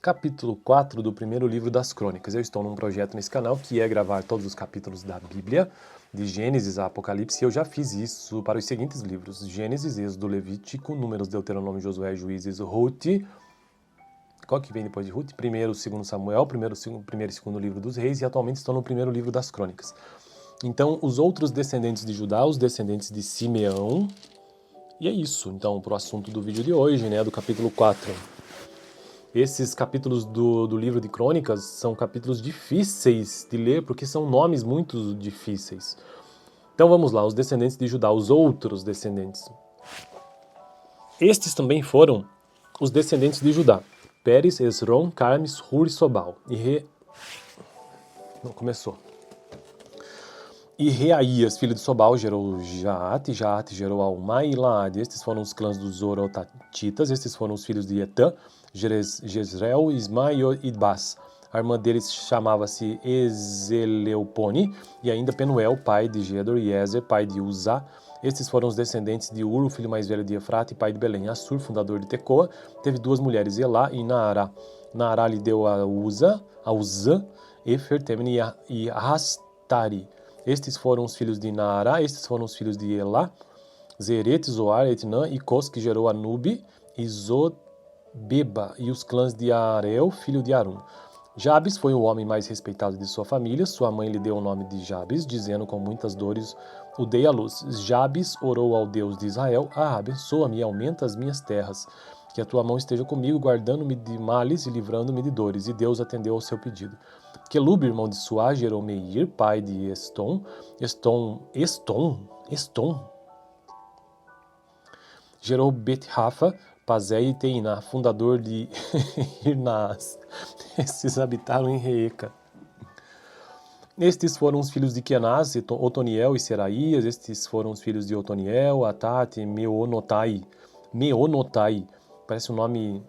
capítulo 4 do primeiro livro das Crônicas. Eu estou num projeto nesse canal que é gravar todos os capítulos da Bíblia, de Gênesis a Apocalipse, e eu já fiz isso para os seguintes livros: Gênesis, Êxodo, Levítico, Números, Deuteronômio, Josué, Juízes, Ruth. Qual que vem depois de Ruth? Primeiro, segundo Samuel, primeiro e segundo livro dos reis, e atualmente estou no primeiro livro das Crônicas. Então, os outros descendentes de Judá, os descendentes de Simeão, e é isso. Então, para o assunto do vídeo de hoje, né, do capítulo 4. Esses capítulos do livro de Crônicas são capítulos difíceis de ler, porque são nomes muito difíceis. Então vamos lá, os descendentes de Judá, os outros descendentes. Estes também foram os descendentes de Judá: Pérez, Esrom, Carmes, Hur e Sobal. E Reaías, filho de Sobal, gerou Jaate, Jaate gerou Almai e Laade. Estes foram os clãs dos Zorotatitas, estes foram os filhos de Etã, Jezreel, Isma e Idbas. A irmã deles chamava-se Ezeleupone, e ainda Penuel, pai de Gedor, e Ezer, pai de Uzá. Estes foram os descendentes de Ur, o filho mais velho de Efrata e pai de Belém. Assur, fundador de Tecoa, teve duas mulheres, Elá e Naará. Naará lhe deu a Uzã, Efer, Temene e Rastari. Estes foram os filhos de Naará, estes foram os filhos de Elá, Zeret, Zoar, Etnã e Cos, que gerou Anube e Zobeba, e os clãs de Arel, filho de Arum. Jabes foi o homem mais respeitado de sua família, sua mãe lhe deu o nome de Jabes, dizendo com muitas dores o dei à luz. Jabes orou ao Deus de Israel: abençoa-me e aumenta as minhas terras, que a tua mão esteja comigo, guardando-me de males e livrando-me de dores. E Deus atendeu ao seu pedido. Quelub, irmão de Suá, gerou Meir, pai de Estom, gerou Bet-Rafa, Pazé e Teiná, fundador de Irnaas. Esses habitaram em Reeca. Estes foram os filhos de Kenaz, Otoniel e Seraías. Estes foram os filhos de Otoniel, Atate e Meonotai. Parece um nome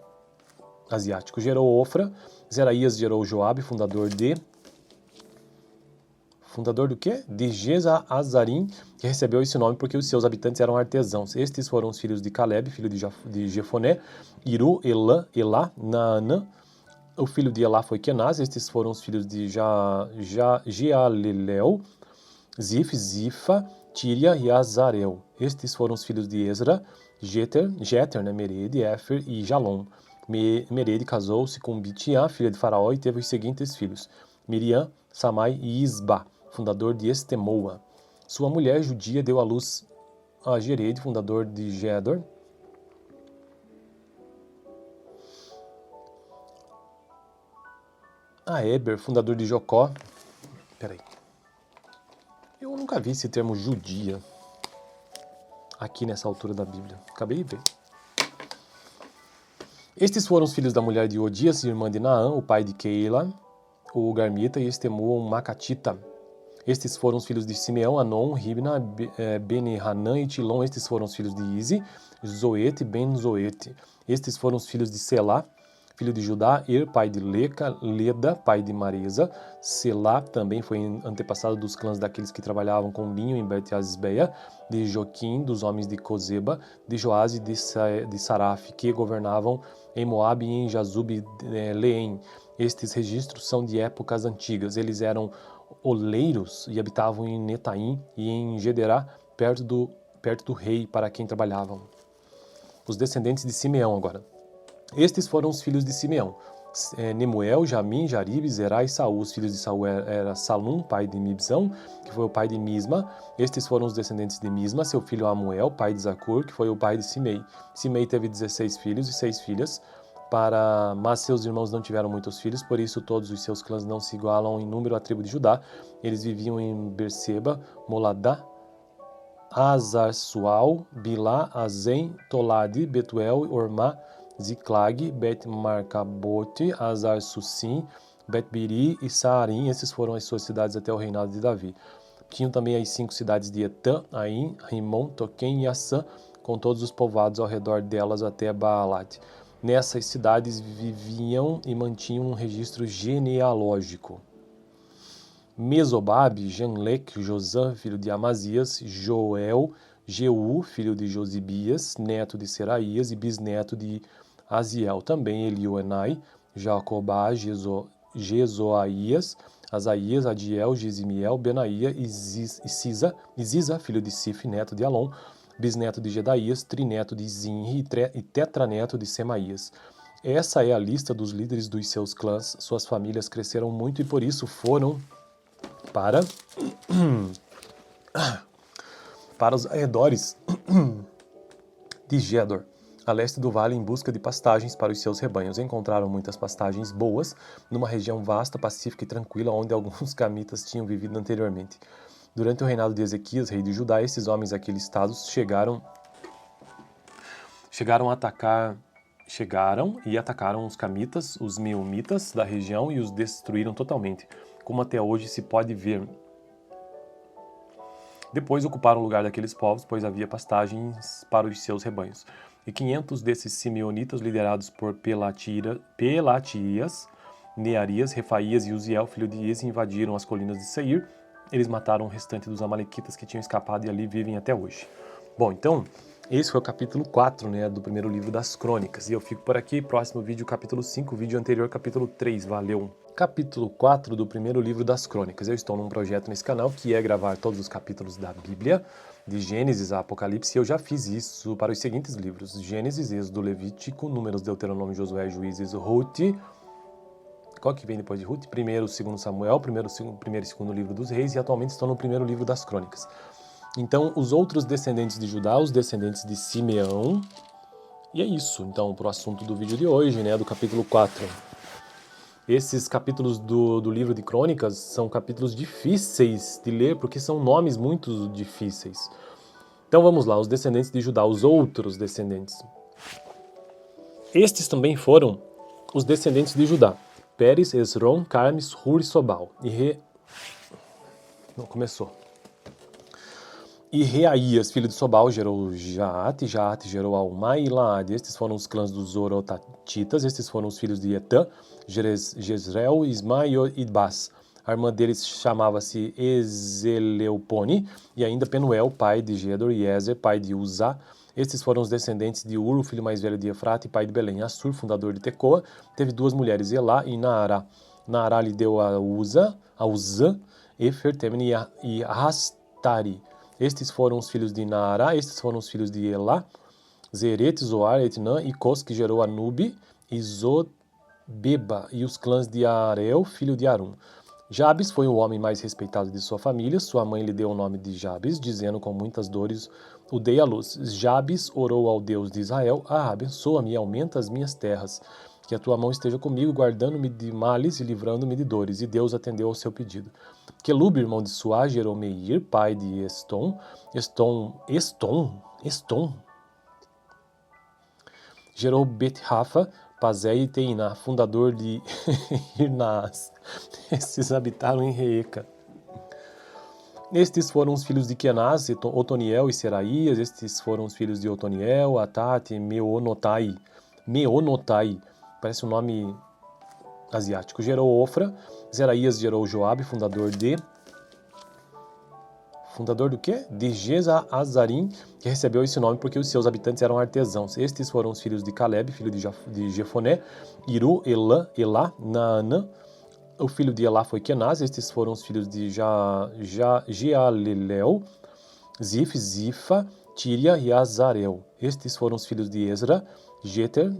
asiático. Gerou Ofra. Zeraías gerou Joabe, fundador do quê? De Jezazarim, que recebeu esse nome porque os seus habitantes eram artesãos. Estes foram os filhos de Caleb, filho de Jefoné, Iru, Elá, Naanã. O filho de Elá foi Kenaz. Estes foram os filhos de Jealelel, Zif, Zifa, Tíria e Azarel. Estes foram os filhos de Ezra, Jeter, Mered, Éfer e Jalom. Mered casou-se com Bitiã, filha de Faraó, e teve os seguintes filhos: Miriam, Samai e Isba, fundador de Estemoa. Sua mulher judia deu à luz a Jered, fundador de Gedor. A Eber, fundador de Jocó. Peraí. Eu nunca vi esse termo judia aqui nessa altura da Bíblia. Acabei de ver. Estes foram os filhos da mulher de Odias, irmã de Naã, o pai de Keila, o Garmita, e Estemoa, um Macatita. Estes foram os filhos de Simeão, Anon, Ribna, Beni-Hanã e Tilom. Estes foram os filhos de Izi, Zoete, Ben-Zoete. Estes foram os filhos de Selá, filho de Judá, pai de Leca, Leda, pai de Maresa. Selá também foi antepassado dos clãs daqueles que trabalhavam com linho em Bet-Asbeia, de Joquim, dos homens de Cozeba, de Joás e de Saraf, que governavam em Moabe e em Jazub-Leém. Estes registros são de épocas antigas. Eles eram oleiros e habitavam em Netaim e em Gederá, perto do rei para quem trabalhavam. Os descendentes de Simeão agora. Estes foram os filhos de Simeão: Nemuel, Jamim, Jaribe, Zerá e Saul. Os filhos de Saul era Salum, pai de Mibzão, que foi o pai de Misma. Estes foram os descendentes de Misma, seu filho Amuel, pai de Zacur, que foi o pai de Simei. Simei teve 16 filhos e 6 filhas, mas seus irmãos não tiveram muitos filhos, por isso todos os seus clãs não se igualam em número à tribo de Judá. Eles viviam em Berseba, Moladá, Azar-Sual, Bilá, Azem, Tolade, Betuel, Ormá, Ziklag, Bet-Marcabote, Azar-Sussim, Bet-Biri e Saarim. Esses foram as suas cidades até o reinado de Davi. Tinham também as 5 cidades de Etã, Aim, Rimon, Toquém e Assã, com todos os povoados ao redor delas até Baalat. Nessas cidades viviam e mantinham um registro genealógico. Mesobabe, Janlec, Josã, filho de Amazias, Joel, Jeú, filho de Josibias, neto de Seraías e bisneto de Aziel. Também Elioenai, Jacobá, Jezoaías, Asaías, Adiel, Gisimiel, Benaía e Ziza, filho de Sif, neto de Alon, bisneto de Gedaías, trineto de Zinri e tetraneto de Semaías. Essa é a lista dos líderes dos seus clãs. Suas famílias cresceram muito e por isso foram para os arredores de Gedor, a leste do vale, em busca de pastagens para os seus rebanhos. Encontraram muitas pastagens boas numa região vasta, pacífica e tranquila, onde alguns camitas tinham vivido anteriormente. Durante o reinado de Ezequias, rei de Judá, esses homens aqui listados chegaram e atacaram os camitas, os meunitas da região e os destruíram totalmente, como até hoje se pode ver. Depois ocuparam o lugar daqueles povos, pois havia pastagens para os seus rebanhos. E 500 desses simeonitas, liderados por Pelatias, Nearias, Refaías e Uziel, filho de Isi, invadiram as colinas de Seir. Eles mataram o restante dos amalequitas que tinham escapado e ali vivem até hoje. Bom, então, esse foi o capítulo 4, né, do primeiro livro das Crônicas. E eu fico por aqui, próximo vídeo, capítulo 5, vídeo anterior, capítulo 3. Valeu! Capítulo 4 do primeiro livro das Crônicas. Eu estou num projeto nesse canal que é gravar todos os capítulos da Bíblia, de Gênesis a Apocalipse. Eu já fiz isso para os seguintes livros: Gênesis, Êxodo, Levítico, Números, Deuteronômio, Josué, Juízes, Ruth. Qual que vem depois de Ruth? Primeiro, segundo Samuel, primeiro e segundo livro dos Reis, e atualmente estou no primeiro livro das Crônicas. Então, os outros descendentes de Judá, os descendentes de Simeão, e é isso. Então, para o assunto do vídeo de hoje, né, do capítulo 4. Esses capítulos do livro de Crônicas são capítulos difíceis de ler, porque são nomes muito difíceis. Então, vamos lá, os descendentes de Judá, os outros descendentes. Estes também foram os descendentes de Judá: Pérez, Esrom, Carmes, Hur e Sobal. E Reaías, filho de Sobal, gerou Jaate, Jaate gerou Almai e Laade. Estes foram os clãs dos Zorotatitas. Estes foram os filhos de Etã, Jezreel, Isma e Idbas. A irmã deles chamava-se Ezeleupone, e ainda Penuel, pai de Gedor, e Ezer, pai de Uzá. Estes foram os descendentes de Ur, o filho mais velho de Efrata e pai de Belém. Assur, fundador de Tecoa, teve duas mulheres, Elá e Naará. Naará lhe deu a Uzã, Efer, Temene e Rastari. Estes foram os filhos de Naará, estes foram os filhos de Elá, Zeret, Zoar, Etnã e Cos, que gerou Anube e Zobeba, e os clãs de Arel, filho de Arum. Jabes foi o homem mais respeitado de sua família. Sua mãe lhe deu o nome de Jabes, dizendo com muitas dores o dei à luz. Jabes orou ao Deus de Israel: abençoa-me e aumenta as minhas terras. Que a tua mão esteja comigo, guardando-me de males e livrando-me de dores. E Deus atendeu ao seu pedido. Quelub, irmão de Suá, gerou Meir, pai de Estom. Gerou Bet-Rafa, Pazé e Teiná, fundador de Irnaas. Esses habitaram em Reeca. Estes foram os filhos de Kenaz, Otoniel e Seraías. Estes foram os filhos de Otoniel, Atate e Meonotai. Parece um nome asiático. Gerou Ofra. Zeraías gerou Joabe, fundador do quê? De Gezazarim, que recebeu esse nome porque os seus habitantes eram artesãos. Estes foram os filhos de Caleb, filho de Jefoné, Iru, Elá, Naanã. O filho de Elá foi Kenaz. Estes foram os filhos de Jealelel, Zif, Zifa, Tíria e Azarel. Estes foram os filhos de Ezra, Jeter,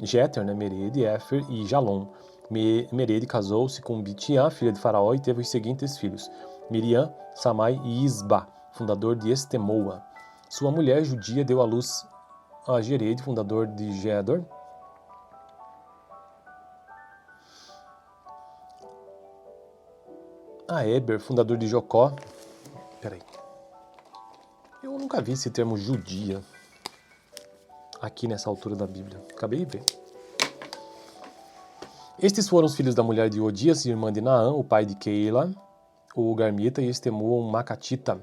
Mered, Éfer e Jalom. Mered casou-se com Bitiã, filha de Faraó, e teve os seguintes filhos: Miriam, Samai e Isba, fundador de Estemoa. Sua mulher judia deu à luz a Jered, fundador de Gedor. A Eber, fundador de Jocó. Peraí. Eu nunca vi esse termo judia aqui nessa altura da Bíblia. Acabei de ver. Estes foram os filhos da mulher de Odias, irmã de Naã, o pai de Keila, o Garmita, e Estemua, um Macatita.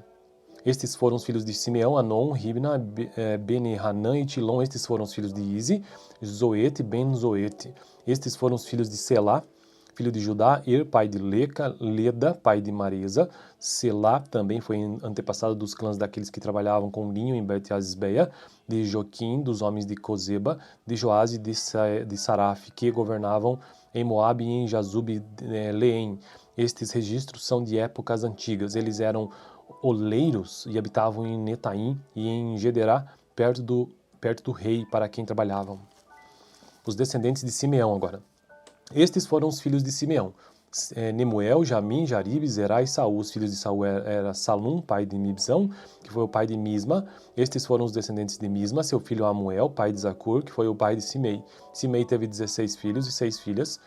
Estes foram os filhos de Simeão, Anon, Ribna, Beni-Hanã e Tilom. Estes foram os filhos de Izi, Zoete e Ben-Zoete. Estes foram os filhos de Selá, filho de Judá, pai de Leca, Leda, pai de Maresa. Selá também foi antepassado dos clãs daqueles que trabalhavam com linho em Bet-Asbeia, de Joquim, dos homens de Cozeba, de Joás e de Saraf, que governavam em Moabe e em Jazub-Leém. Estes registros são de épocas antigas. Eles eram oleiros e habitavam em Netaim e em Gederá, perto do rei para quem trabalhavam. Os descendentes de Simeão agora. Estes foram os filhos de Simeão: Nemuel, Jamim, Jaribe, Zerá e Saul. Os filhos de Saul era Salum, pai de Mibzão, que foi o pai de Misma. Estes foram os descendentes de Misma, seu filho Amuel, pai de Zacur, que foi o pai de Simei. Simei teve 16 filhos e 6 filhas,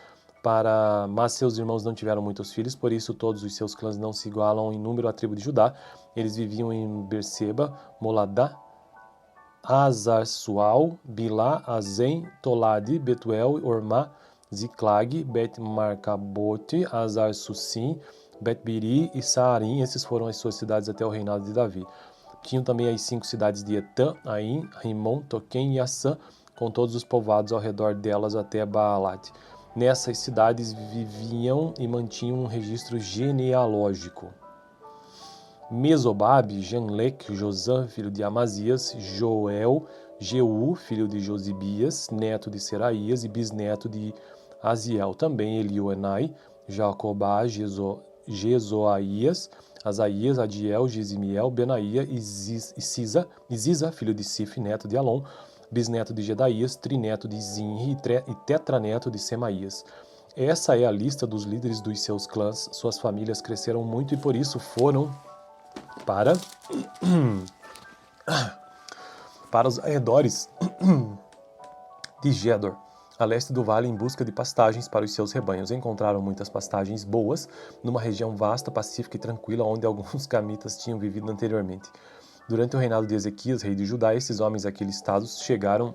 mas seus irmãos não tiveram muitos filhos, por isso todos os seus clãs não se igualam em número à tribo de Judá. Eles viviam em Berseba, Moladá, Azar-Sual, Bilá, Azem, Tolade, Betuel, Ormá, Ziklag, Bet-Marcabote, Azar-Sussim, Bet-Biri e Saarim. Esses foram as suas cidades até o reinado de Davi. Tinham também as 5 cidades de Etã, Aim, Rimon, Toquém e Assã, com todos os povoados ao redor delas até Baalat. Nessas cidades viviam e mantinham um registro genealógico. Mesobabe, Janlec, Josã, filho de Amazias, Joel, Jeú, filho de Josibias, neto de Seraías e bisneto de Aziel. Também Elioenai, Jacobá, Jezoaías, Asaías, Adiel, Gesimiel, Benaía e Ziza, filho de Sif, neto de Alon, bisneto de Gedaías, trineto de Zinri e tetraneto de Semaías. Essa é a lista dos líderes dos seus clãs. Suas famílias cresceram muito e por isso foram para os arredores de Gedor, a leste do vale, em busca de pastagens para os seus rebanhos. Encontraram muitas pastagens boas numa região vasta, pacífica e tranquila, onde alguns camitas tinham vivido anteriormente. Durante o reinado de Ezequias, rei de Judá, esses homens aqui listados chegaram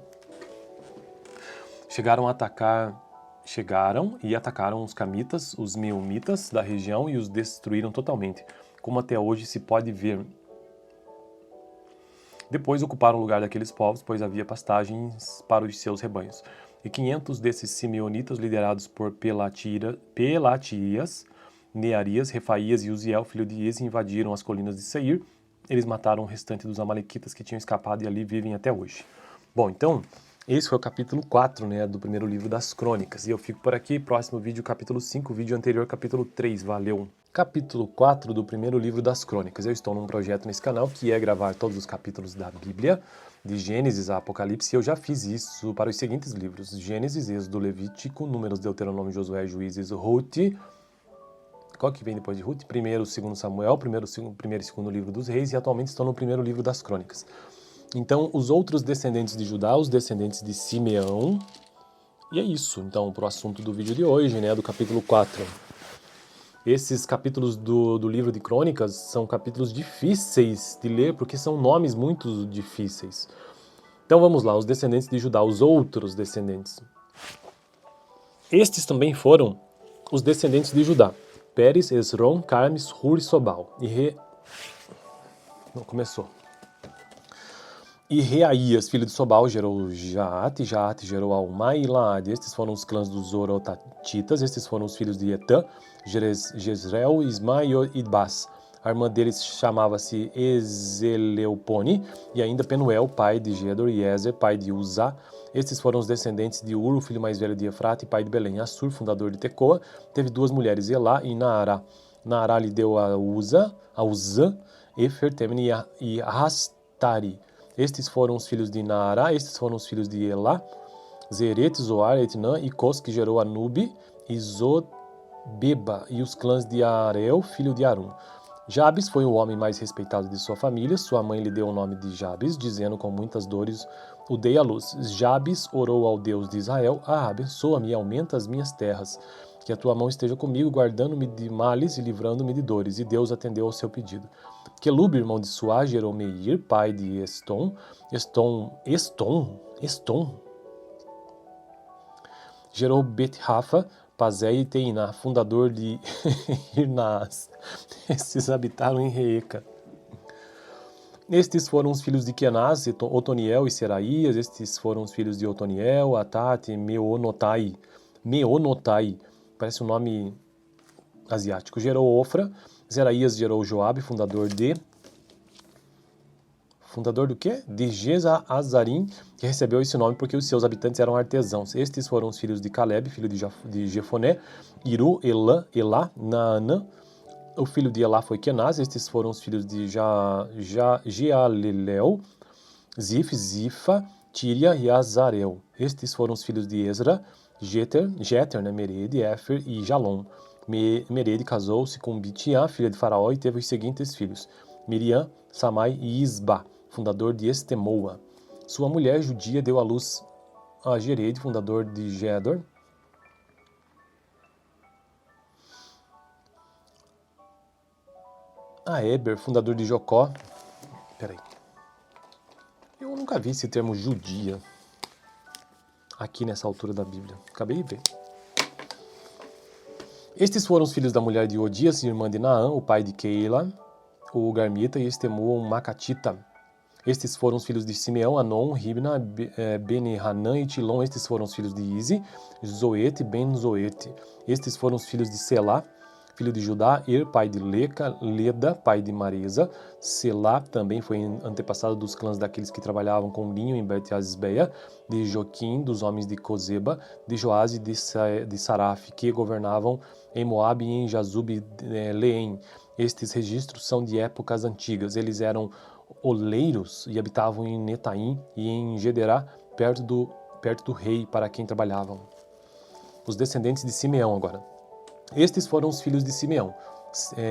e atacaram os camitas, os meunitas da região e os destruíram totalmente, como até hoje se pode ver. Depois ocuparam o lugar daqueles povos, pois havia pastagens para os seus rebanhos. E 500 desses simeonitas, liderados por Pelatias, Nearias, Refaías e Uziel, filho de Eze, invadiram as colinas de Seir. Eles mataram o restante dos amalequitas que tinham escapado e ali vivem até hoje. Bom, então, esse foi o capítulo 4, do primeiro livro das Crônicas. E eu fico por aqui. Próximo vídeo, capítulo 5, vídeo anterior, capítulo 3. Valeu! Capítulo 4 do primeiro livro das Crônicas. Eu estou num projeto nesse canal que é gravar todos os capítulos da Bíblia, de Gênesis a Apocalipse. Eu já fiz isso para os seguintes livros: Gênesis, Êxodo, Levítico, Números, Deuteronômio, Josué, Juízes, Ruth. Qual que vem depois de Ruth? Primeiro, segundo Samuel, primeiro e segundo livro dos Reis, e atualmente estou no primeiro livro das Crônicas. Então, os outros descendentes de Judá, os descendentes de Simeão, e é isso. Então, para o assunto do vídeo de hoje, do capítulo 4. Esses capítulos do livro de Crônicas são capítulos difíceis de ler, porque são nomes muito difíceis. Então, vamos lá, os descendentes de Judá, os outros descendentes. Estes também foram os descendentes de Judá: Pérez, Esrom, Carmes, Hur e Sobal. E Reaías, filho de Sobal, gerou Jaate, Jaate gerou Almai e Laade. Estes foram os clãs dos Zorotatitas. Estes foram os filhos de Etã, Jezreel, Isma e Idbas. A irmã deles chamava-se Ezeleupone, e ainda Penuel, pai de Gedor, e Ezer, pai de Uzá. Estes foram os descendentes de Ur, o filho mais velho de Efrata e pai de Belém. Assur, fundador de Tecoa, teve 2 mulheres, Elá e Naará. Naará lhe deu a Uzã, Efer, Temene e Rastari. Estes foram os filhos de Naará. Estes foram os filhos de Elá, Zeret, Zoar, Etnã e Cos, que gerou Anube e Zobeba, e os clãs de Arel, filho de Arum. Jabes foi o homem mais respeitado de sua família. Sua mãe lhe deu o nome de Jabes, dizendo: com muitas dores o dei à luz. Jabes orou ao Deus de Israel: abençoa-me e aumenta as minhas terras. Que a tua mão esteja comigo, guardando-me de males e livrando-me de dores. E Deus atendeu ao seu pedido. Quelub, irmão de Suá, gerou Meir, pai de Estom. Estom? Gerou Bet-Rafa, Pazé e Teiná, fundador de Irnaas. Estes habitaram em Reeca. Estes foram os filhos de Kenaz, Otoniel e Seraías. Estes foram os filhos de Otoniel, Atate e Meonotai. Parece um nome asiático. Gerou Ofra. Zeraías gerou Joabe, fundador de fundador do quê? De Azarim, que recebeu esse nome porque os seus habitantes eram artesãos. Estes foram os filhos de Caleb, filho de Jefoné, Iru, Elá, Naanã. O filho de Elá foi Kenaz. Estes foram os filhos de Jealelel, Zif, Zifa, Tíria e Azarel. Estes foram os filhos de Ezra, Jeter, Mered, Éfer e Jalom. Mered casou-se com Bitiã, filha de Faraó, e teve os seguintes filhos: Miriam, Samai e Isba, fundador de Estemoa. Sua mulher judia deu à luz a Jered, fundador de Gedor. A Eber, fundador de Jocó. Peraí. Eu nunca vi esse termo judia aqui nessa altura da Bíblia. Acabei de ver. Estes foram os filhos da mulher de Odias, irmã de Naã, o pai de Keila, o Garmita, e Estemua, um Macatita. Estes foram os filhos de Simeão, Anon, Ribna, Beni-Hanã e Tilom. Estes foram os filhos de Izi, Zoete, Ben-Zoete. Estes foram os filhos de Selá, filho de Judá, pai de Leca, Leda, pai de Maresa. Selá também foi antepassado dos clãs daqueles que trabalhavam com linho em Bet-Asbeia, de Joquim, dos homens de Cozeba, de Joás e de Saraf, que governavam em Moabe e em Jazub Leém. Estes registros são de épocas antigas. Eles eram oleiros e habitavam em Netaim e em Gederá, perto do rei para quem trabalhavam. Os descendentes de Simeão agora. Estes foram os filhos de Simeão: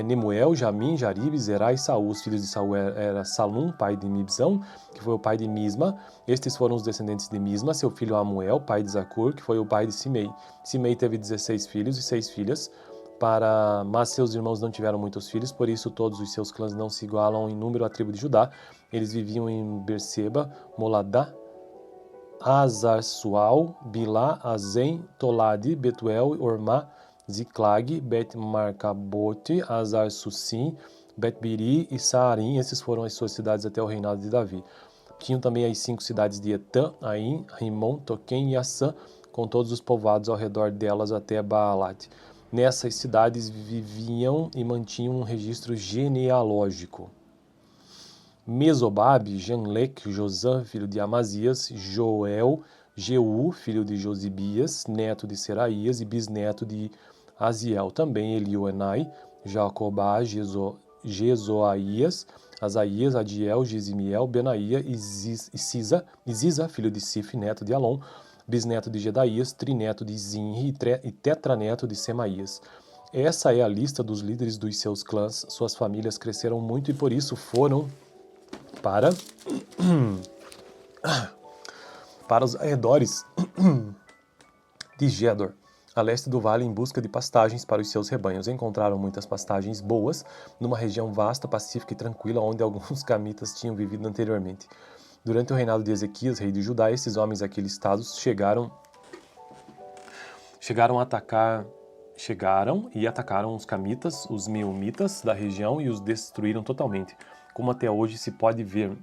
Nemuel, Jamim, Jarib, Zerá e Saul. Os filhos de Saul era Salum, pai de Mibzão, que foi o pai de Misma. Estes foram os descendentes de Misma, seu filho Amuel, pai de Zacur, que foi o pai de Simei. Simei teve 16 filhos e 6 filhas, mas seus irmãos não tiveram muitos filhos, por isso todos os seus clãs não se igualam em número à tribo de Judá. Eles viviam em Berseba, Moladá, Azar-Sual, Bilá, Azem, Tolade, Betuel, Ormá, Ziklag, Bet-Marcabote, Azar-Sussim, Bet-Biri e Saarim. Esses foram as suas cidades até o reinado de Davi. Tinham também as 5 cidades de Etã, Aim, Rimon, Toquém e Assã, com todos os povoados ao redor delas até Baalat. Nessas cidades viviam e mantinham um registro genealógico. Mesobabe, Janlec, Josã, filho de Amazias, Joel, Jeú, filho de Josibias, neto de Seraías e bisneto de Aziel. Também Elioenai, Jacobá, Jezoaías, Asaías, Adiel, Gesimiel, Benaía e Ziza, filho de Sif, neto de Alon, bisneto de Gedaías, trineto de Zinri e tetraneto de Semaías. Essa é a lista dos líderes dos seus clãs. Suas famílias cresceram muito e por isso foram para os arredores de Gedor, a leste do vale, em busca de pastagens para os seus rebanhos. Encontraram muitas pastagens boas numa região vasta, pacífica e tranquila, onde alguns camitas tinham vivido anteriormente. Durante o reinado de Ezequias, rei de Judá, esses homens daquele estado chegaram e atacaram os camitas, os meunitas da região e os destruíram totalmente, como até hoje se pode ver.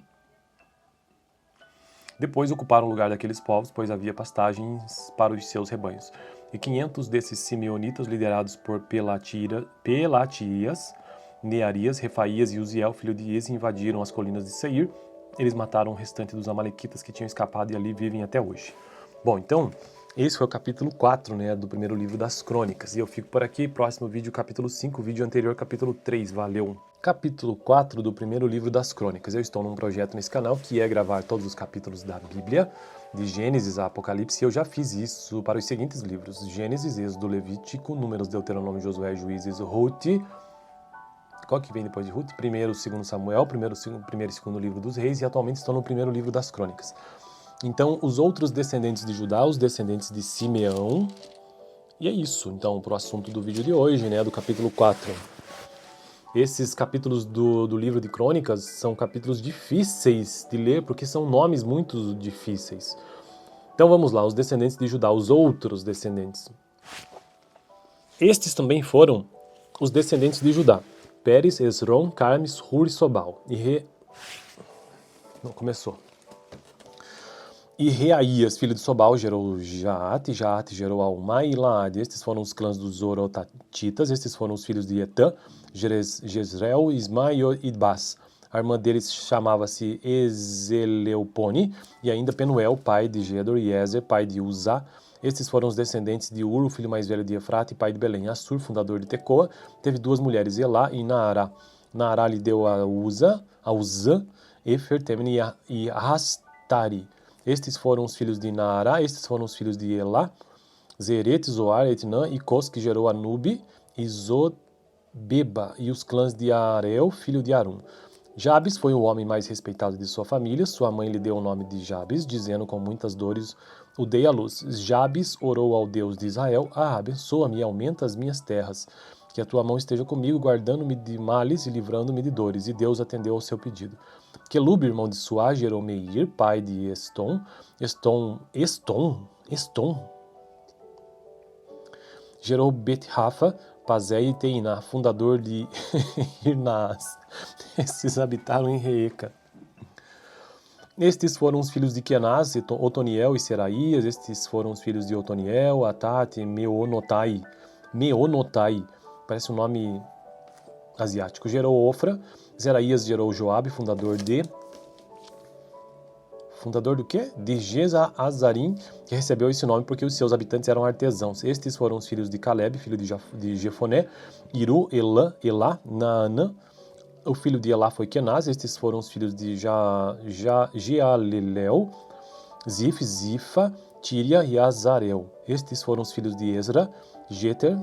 Depois ocuparam o lugar daqueles povos, pois havia pastagens para os seus rebanhos. E 500 desses simeonitas, liderados por Pelatias, Nearias, Refaías e Uziel, filho de Isi, invadiram as colinas de Seir. Eles mataram o restante dos amalequitas que tinham escapado e ali vivem até hoje. Bom, então, esse foi o capítulo 4, do primeiro livro das Crônicas. E eu fico por aqui. Próximo vídeo, capítulo 5. Vídeo anterior, capítulo 3. Valeu! Capítulo 4 do primeiro livro das Crônicas. Eu estou num projeto nesse canal que é gravar todos os capítulos da Bíblia, de Gênesis a Apocalipse. Eu já fiz isso para os seguintes livros: Gênesis, Êxodo, Levítico, Números, Deuteronômio, Josué, Juízes, Ruth. Qual que vem depois de Ruth? Primeiro, segundo Samuel, primeiro e segundo livro dos reis, e atualmente estou no primeiro livro das Crônicas. Então, os outros descendentes de Judá, os descendentes de Simeão, e é isso. Então, para o assunto do vídeo de hoje, do capítulo 4. Esses capítulos do livro de Crônicas são capítulos difíceis de ler, porque são nomes muito difíceis. Então, vamos lá, os descendentes de Judá, os outros descendentes. Estes também foram os descendentes de Judá: Pérez, Esrom, Carmes, Hur e Sobal. E Reaías, filho de Sobal, gerou Jaate, Jaate gerou Almai e Laade. Estes foram os clãs dos Zorotatitas. Estes foram os filhos de Etã, Jezreel, Isma e Idbas. A irmã deles chamava-se Ezeleupone, e ainda Penuel, pai de Gedor, e Ezer, pai de Uzá. Estes foram os descendentes de Ur, o filho mais velho de Efrata e pai de Belém. Assur, fundador de Tecoa, teve duas mulheres, Elá e Naará. Naará lhe deu a Uzã, Efer, Temene e Rastari. Estes foram os filhos de Naará, estes foram os filhos de Elá, Zerete, Zoar, Etnã e Cos, que gerou Anube e Zobeba, e os clãs de Arel, filho de Arum. Jabes foi o homem mais respeitado de sua família. Sua mãe lhe deu o nome de Jabes, dizendo com muitas dores o dei à luz. Jabes orou ao Deus de Israel: abençoa-me e aumenta as minhas terras. Que a tua mão esteja comigo, guardando-me de males e livrando-me de dores. E Deus atendeu ao seu pedido. Quelub, irmão de Suá, gerou Meir, pai de Estom. Estom? Gerou Bet-Rafa, Pazé e Teiná, fundador de Irnaas. Estes habitaram em Reeca. Estes foram os filhos de Kenaz, Otoniel e Seraías. Estes foram os filhos de Otoniel, Atate e Meonotai. Parece um nome asiático. Gerou Ofra. Seraías gerou Joabe, fundador do quê? De Gezazarim, que recebeu esse nome porque os seus habitantes eram artesãos. Estes foram os filhos de Caleb, filho de Jefoné, Iru, Elá, Naanã. O filho de Elá foi Kenaz. Estes foram os filhos de Jealelel, Zif, Zifa, Tíria e Azarel. Estes foram os filhos de Ezra, Jeter,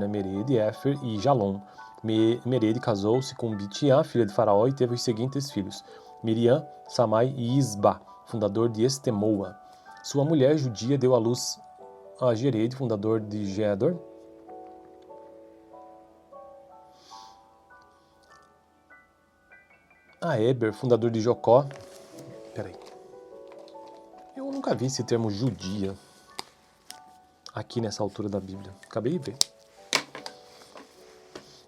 Mered, Éfer e Jalom. Mered casou-se com Bitiá, filha de Faraó, e teve os seguintes filhos: Miriam, Samai e Isba, fundador de Estemoa. Sua mulher judia deu à luz a Jered, fundador de Gedor. A Eber, fundador de Jocó. Peraí. Eu nunca vi esse termo judia aqui nessa altura da Bíblia. Acabei de ver.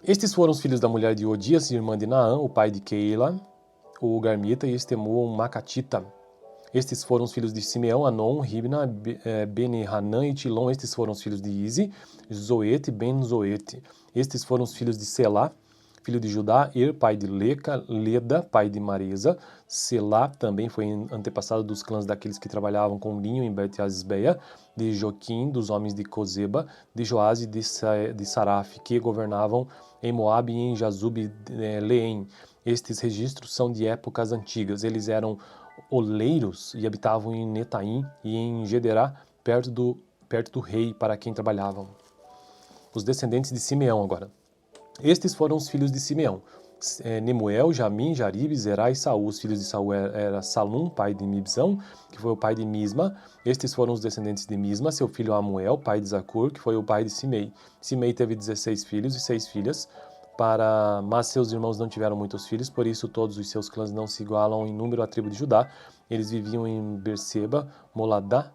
Estes foram os filhos da mulher de Odias, irmã de Naã, o pai de Keila, o Garmita, e Estemua, um Macatita. Estes foram os filhos de Simeão, Anon, Ribna, Beni-Hanã e Tilom. Estes foram os filhos de Izi, Zoete e Ben-Zoete. Estes foram os filhos de Selá, filho de Judá, pai de Leca, Leda, pai de Maresa. Selá também foi antepassado dos clãs daqueles que trabalhavam com linho em Bet-Asbeia, de Joquim, dos homens de Cozeba, de Joás e de Saraf, que governavam em Moabe e em Jazub Leém. Estes registros são de épocas antigas. Eles eram oleiros e habitavam em Netaim e em Gederá, perto do rei para quem trabalhavam. Os descendentes de Simeão agora. Estes foram os filhos de Simeão: Nemuel, Jamim, Jarib, Zerá e Saul. Os filhos de Saul era Salum, pai de Mibzão, que foi o pai de Misma. Estes foram os descendentes de Misma, seu filho Amuel, pai de Zacur, que foi o pai de Simei. Simei teve 16 filhos e 6 filhas, mas seus irmãos não tiveram muitos filhos, por isso todos os seus clãs não se igualam em número à tribo de Judá. Eles viviam em Berseba, Moladá,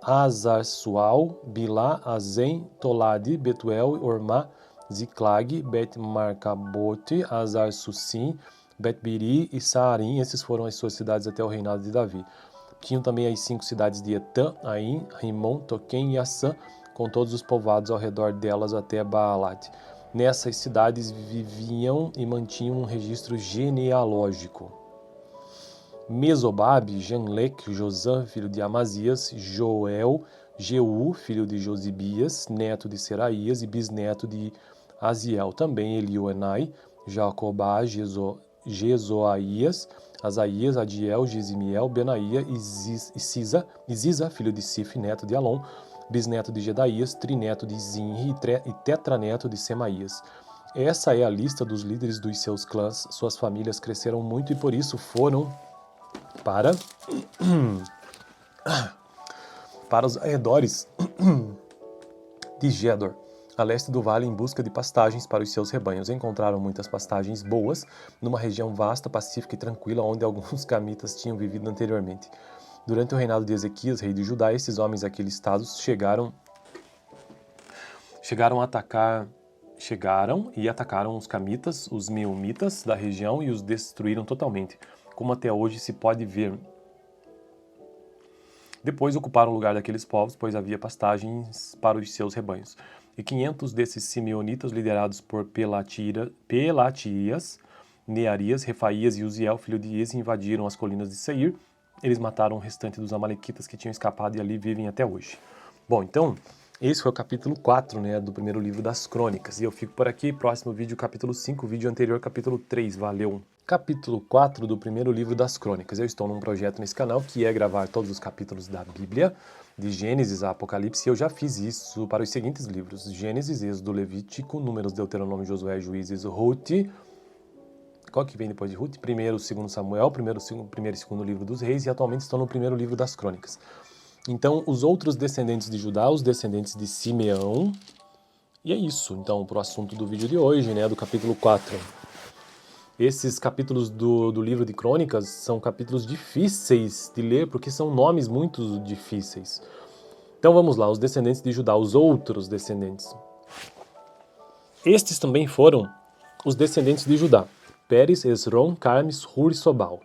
Azar-Sual, Bilá, Azem, Tolade, Betuel, Ormá, Ziklag, Bet-Marcabote, Azar-Sussim, Bet-Biri e Saarim. Esses foram as suas cidades até o reinado de Davi. Tinham também as 5 cidades de Etã, Aim, Rimon, Toquém e Assã, com todos os povoados ao redor delas até Baalat. Nessas cidades viviam e mantinham um registro genealógico. Mesobabe, Janlec, Josã, filho de Amazias, Joel, Jeú, filho de Josibias, neto de Seraías e bisneto de Aziel. Também Elioenai, Jacobá, Jezoaías, Asaías, Adiel, Gizimiel, Benaía e Ziza, filho de Sif, neto de Alon, bisneto de Gedaías, trineto de Zinri e tetraneto de Semaías. Essa é a lista dos líderes dos seus clãs. Suas famílias cresceram muito e por isso foram para os arredores de Gedor, a leste do vale, em busca de pastagens para os seus rebanhos. Encontraram muitas pastagens boas numa região vasta, pacífica e tranquila, onde alguns camitas tinham vivido anteriormente. Durante o reinado de Ezequias, rei de Judá, esses homens daqueles estados chegaram e atacaram os camitas, os meunitas da região, e os destruíram totalmente, como até hoje se pode ver. Depois ocuparam o lugar daqueles povos, pois havia pastagens para os seus rebanhos. E 500 desses simeonitas, liderados por Pelatias, Nearias, Refaías e Uziel, filho de Isi, invadiram as colinas de Seir. Eles mataram o restante dos amalequitas que tinham escapado e ali vivem até hoje. Bom, então, esse foi o capítulo 4, né, do primeiro livro das Crônicas. E eu fico por aqui, próximo vídeo, capítulo 5, vídeo anterior, capítulo 3. Valeu! Capítulo 4 do primeiro livro das Crônicas. Eu estou num projeto nesse canal que é gravar todos os capítulos da Bíblia, de Gênesis a Apocalipse, e eu já fiz isso para os seguintes livros: Gênesis, Êxodo, Levítico, Números, Deuteronômio, Josué, Juízes, Ruth. Qual que vem depois de Ruth? Primeiro, segundo Samuel, primeiro e segundo livro dos reis, e atualmente estou no primeiro livro das Crônicas. Então, os outros descendentes de Judá, os descendentes de Simeão, e é isso. Então, para o assunto do vídeo de hoje, né, do capítulo 4. Esses capítulos do livro de Crônicas são capítulos difíceis de ler, porque são nomes muito difíceis. Então vamos lá, os descendentes de Judá, os outros descendentes. Estes também foram os descendentes de Judá: Pérez, Esrom, Carmes, Hur e Sobal.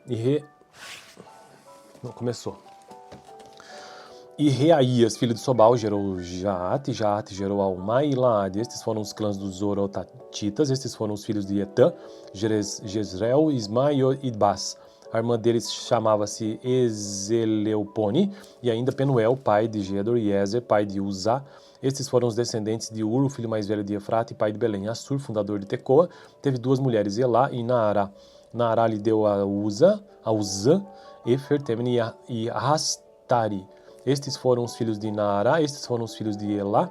E Reaías, filho de Sobal, gerou Jaate, Jaate gerou Almai e Laade. Estes foram os clãs dos Zorotatitas, estes foram os filhos de Etã, Jezreel, Isma e Idbas. A irmã deles chamava-se Ezeleupone, e ainda Penuel, pai de Gedor, e Ezer, pai de Uzá. Estes foram os descendentes de Ur, o filho mais velho de Efrata e pai de Belém. Assur, fundador de Tecoa, teve duas mulheres, Elá e Naará. Naará lhe deu a Uzã, Efer, Temene e Rastari. Estes foram os filhos de Naará, estes foram os filhos de Elá,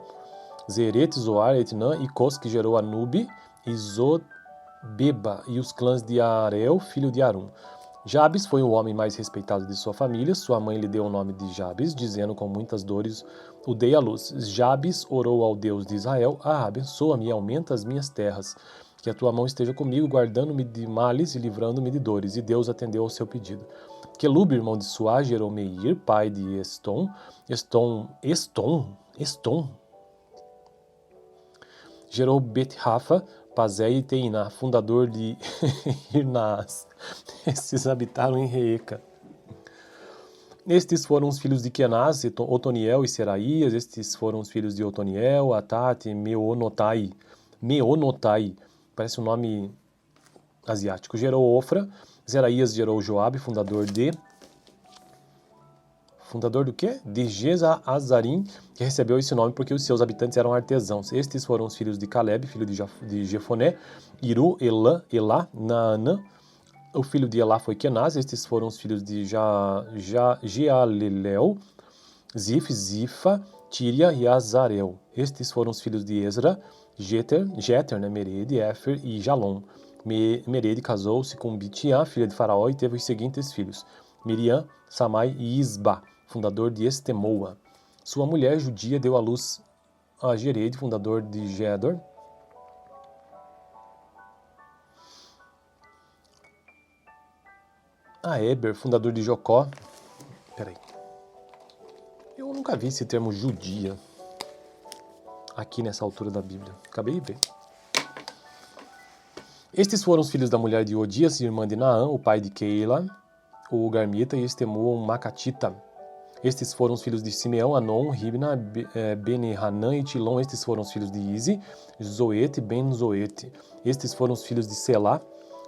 Zeret, Zoar, Etnã e Cos, que gerou Anube e Zobeba, e os clãs de Arel, filho de Arum. Jabes foi o homem mais respeitado de sua família, sua mãe lhe deu o nome de Jabes, dizendo com muitas dores o dei à luz. Jabes orou ao Deus de Israel: abençoa-me e aumenta as minhas terras, que a tua mão esteja comigo, guardando-me de males e livrando-me de dores. E Deus atendeu ao seu pedido. Quelub, irmão de Suá, gerou Meir, pai de Estom. Estom? Gerou Bet-Rafa, Pazé e Teiná, fundador de Irnaas. Estes habitaram em Reeca. Estes foram os filhos de Kenaz, Otoniel e Seraías. Estes foram os filhos de Otoniel, Atate e Meonotai. Parece um nome asiático. Gerou Ofra. Zeraías gerou Joabe, fundador do quê? De Gezazarim, que recebeu esse nome porque os seus habitantes eram artesãos. Estes foram os filhos de Caleb, filho de Jefoné, Iru, Elá, Naanã. O filho de Elá foi Kenaz. Estes foram os filhos de Jealelel, Zif, Zifa, Tíria e Azarel. Estes foram os filhos de Ezra, Jeter, Mered, Éfer e Jalom. Mered casou-se com Bitiá, filha de Faraó, e teve os seguintes filhos: Miriam, Samai e Isba, fundador de Estemoa. Sua mulher judia deu à luz a Jered, fundador de Gedor. A Eber, fundador de Jocó. Peraí. Eu nunca vi esse termo judia aqui nessa altura da Bíblia. Acabei de ver. Estes foram os filhos da mulher de Odias, irmã de Naã, o pai de Keila, o Garmita, e Estemua, um Macatita. Estes foram os filhos de Simeão, Anon, Ribna, Beni-Hanã e Tilom. Estes foram os filhos de Izi, Zoete e Ben-Zoete. Estes foram os filhos de Selá,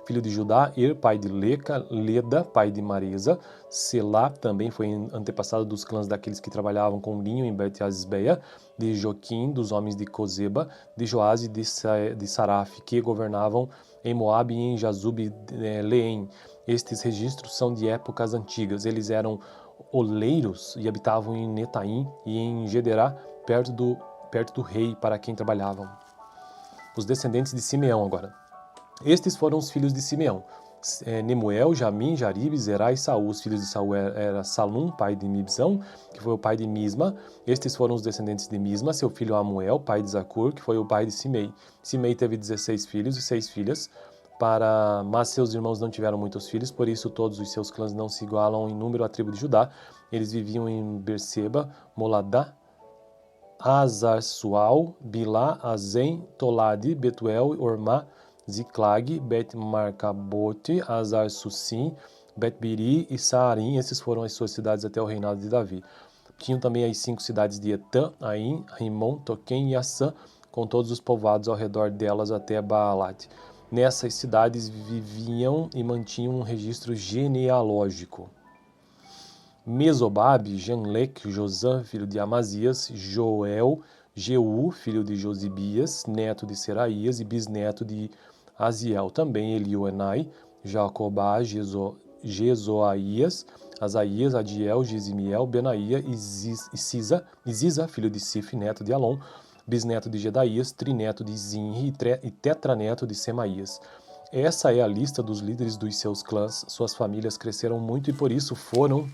filho de Judá, pai de Leca, Leda, pai de Maresa. Selá também foi antepassado dos clãs daqueles que trabalhavam com linho em Bet-Asbeia, de Joquim, dos homens de Cozeba, de Joás e de Saraf, que governavam em Moabe e em Jazub Leém. Estes registros são de épocas antigas. Eles eram oleiros e habitavam em Netaim e em Gederá, perto do rei para quem trabalhavam. Os descendentes de Simeão agora. Estes foram os filhos de Simeão: Nemuel, Jamim, Jarib, Zerá e Saul. Os filhos de Saul era Salum, pai de Mibzão, que foi o pai de Misma. Estes foram os descendentes de Misma, seu filho Amuel, pai de Zacur, que foi o pai de Simei. Simei teve 16 filhos e 6 filhas, mas seus irmãos não tiveram muitos filhos, por isso todos os seus clãs não se igualam em número à tribo de Judá. Eles viviam em Berseba, Moladá, Azar-Sual, Bilá, Azem, Tolade, Betuel, Ormá, Ziklag, Bet-Marcabote, Azar-Sussim, Bet-Biri e Saarim. Esses foram as suas cidades até o reinado de Davi. Tinham também as 5 cidades de Etã, Aim, Rimon, Toquém e Assã, com todos os povoados ao redor delas até Baalat. Nessas cidades viviam e mantinham um registro genealógico. Mesobabe, Janlec, Josam, filho de Amazias, Joel, Jeú, filho de Josibias, neto de Seraías e bisneto de Aziel. Também Elioenai, Jacobá, Jezoaías, Asaías, Adiel, Gesimiel, Benaía e Ziza, filho de Sif, neto de Alon, bisneto de Gedaías, trineto de Zinri e tetraneto de Semaías. Essa é a lista dos líderes dos seus clãs. Suas famílias cresceram muito e por isso foram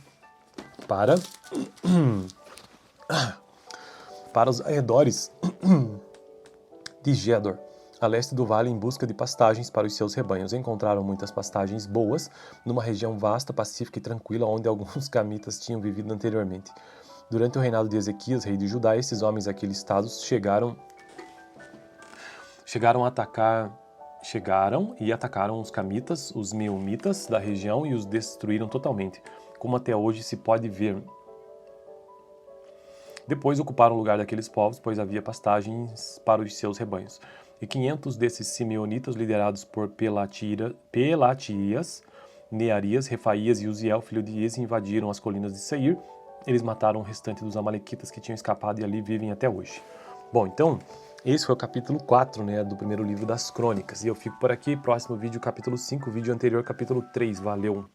para os arredores de Gedor, a leste do vale, em busca de pastagens para os seus rebanhos. Encontraram muitas pastagens boas numa região vasta, pacífica e tranquila, onde alguns camitas tinham vivido anteriormente. Durante o reinado de Ezequias, rei de Judá, esses homens aqui listados chegaram e atacaram os camitas, os meunitas da região e os destruíram totalmente, como até hoje se pode ver. Depois ocuparam o lugar daqueles povos, pois havia pastagens para os seus rebanhos. E 500 desses simeonitas, liderados por Pelatias, Nearias, Refaías e Uziel, filho de Isi, invadiram as colinas de Seir. Eles mataram o restante dos amalequitas que tinham escapado e ali vivem até hoje. Bom, então, esse foi o capítulo 4, né, do primeiro livro das Crônicas. E eu fico por aqui, próximo vídeo, capítulo 5, vídeo anterior, capítulo 3. Valeu!